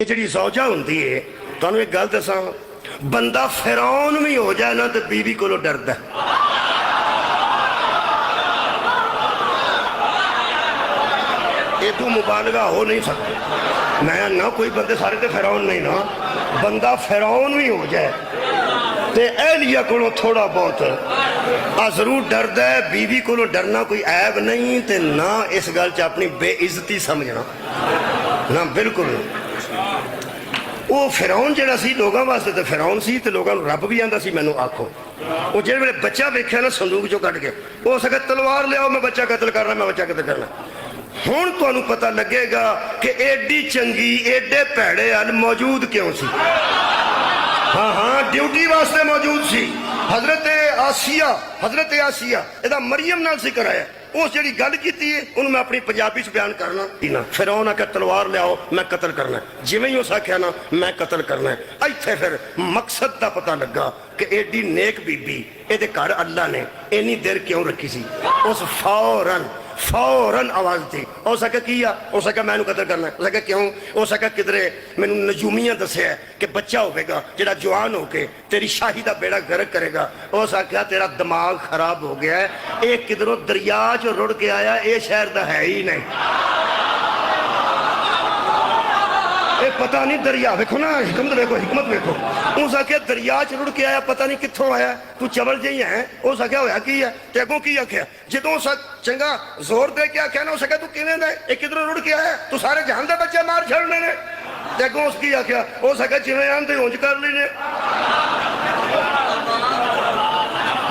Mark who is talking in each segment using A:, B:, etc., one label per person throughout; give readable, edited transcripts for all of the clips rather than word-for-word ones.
A: जी सौजा होंगी है तुहानू एक गल दसा बंदा फिरौन भी हो जाए ना तो बीवी को डरदा ये तू मुबालगा हो नहीं सकता। मैं ना कोई बंदे सारे तो फिरौन नहीं ना, बंदा फिरौन भी हो जाए तो एहलिया को थोड़ा बहुत जरूर डरदा है। बीवी को डरना कोई ऐब नहीं तो ना इस गल च अपनी बेइज्जती समझना ना, बिल्कुल नहीं। वो फिरौन जरा सी लोगों वास्ते तो फिरौन सी तो लोगों रब भी आंदा सी मैनू आखो। वो जिस वे बच्चा वेख्या ना संदूक चो कट के हो सके तलवार लियाओ मैं बच्चा कतल करना, मैं बच्चा कतल करना। हुण तुहानू पता लगेगा कि एडी चंगी एडे भैड़े हल मौजूद क्यों सी। हाँ हाँ ड्यूटी वास्ते मौजूद सी। हजरत आसिया एदा मरियम नाल सी कराया। उस जी गल की उन्होंने मैं अपनी पंजाबी च बयान करना। फिरौन आके तलवार लियाओ मैं कतल करना, जिवें ही उस आख्या ना मैं कतल करना। इत्थे फिर मकसद का पता लगा कि एडी नेक बीबी एदे घर अल्लाह ने इन्नी देर क्यों रखी सी। उस फौरन आवाज थी हो सके की हो सके मैं कतल करना, हो सके क्यों, हो सके किधरे मैनू नजूमियां दसिया कि बच्चा होगा जिहड़ा जवान होके तेरी शाही का बेड़ा गर्क करेगा। उस आख्या तेरा दिमाग खराब हो गया है, ये किधरों दरिया च रुड़ के आया, ये शहर का है ही नहीं। ये पता नहीं दरिया वेखो ना, हिकमत वेखो। उस आख्या दरिया च रुड़ के आया, पता नहीं कित्थों आया, तू चवल जी है। उस आख्या होया की है ते अगों की आख्या, जो उस चंगा जोर दे के आख्या ना उस आख्या तू किवें दा ये किधरों रुड़ के आया, तू सारे जहान दे बच्चे मार छड़ने ने। ते अगों उसकी आख्या उस आख्या जिवें आंदे उंज कर लेने।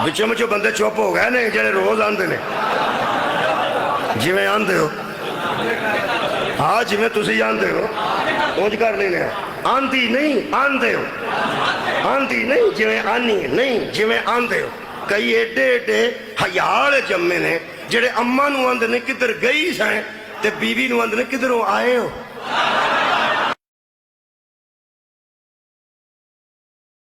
A: विचों विचों बंदे चुप हो गए ने जेड़े रोज आंदे ने, जिवें आंदे हो हाँ जिवें तुसीं आंदे हो उंज कर लेने। आंधी नहीं आंदे हो, आंधी नहीं जिवें आनी नहीं जिवें आंदे हो। कई एडे एडे हयाल जम्मे ने जेड़े अम्मा नूं आंदे ने किधर गई सैं ते बीवी नूं आंदे ने किधरों आए हो।